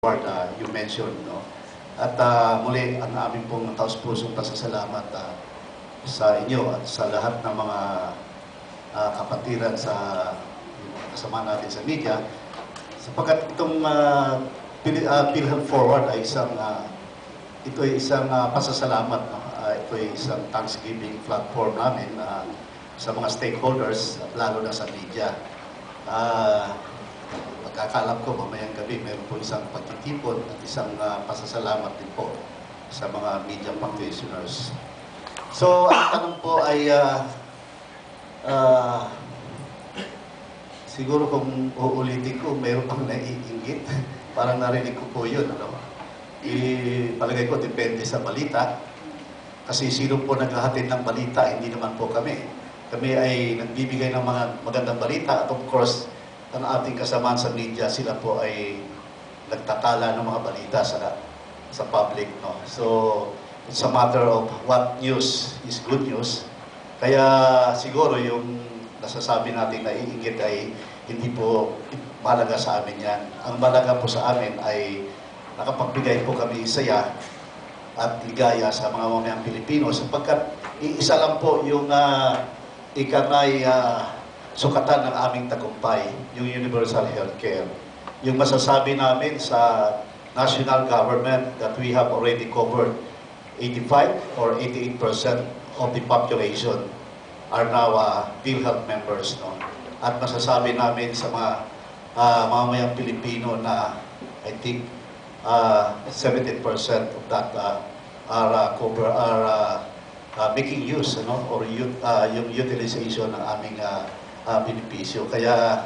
Award you mentioned, no? At muli, ang aming pong taus-pusong pasasalamat sa inyo at sa lahat ng mga kapatiran sa kasama natin sa media, sapagkat itong PhilHealth Forward ay ito ay isang pasasalamat, no? Ito ay isang Thanksgiving platform namin sa mga stakeholders, lalo na sa media. Pagkakalam ko, mamayang gabi, meron po isang pagtitipon at isang pasasalamat din po sa mga media practitioners. So, ang tanong po ay, siguro kung uulitin ko, meron pang naiinggit. Parang narinig ko po yun. Ano? Palagay ko, depende sa balita. Kasi sino po naghahatid ng balita, hindi naman po kami. Kami ay nagbibigay ng mga magandang balita at of course, ang ating kasamaan sa media, sila po ay nagtatala ng mga balita sa public. No? So, it's a matter of what news is good news. Kaya siguro yung nasasabi natin na iinggit ay hindi po mahalaga sa amin yan. Ang mahalaga po sa amin ay nakapagbigay po kami saya at ligaya sa mga mamayang Pilipino sapagkat iisa lang po yung ikamay sukatan ng aming tagumpay, yung universal healthcare. Yung masasabi namin sa national government that we have already covered 85 or 88% of the population are now PhilHealth members. No? At masasabi namin sa mga mamayang Pilipino na I think 17% of that are making use or yung utilization ng aming benepisyo. Kaya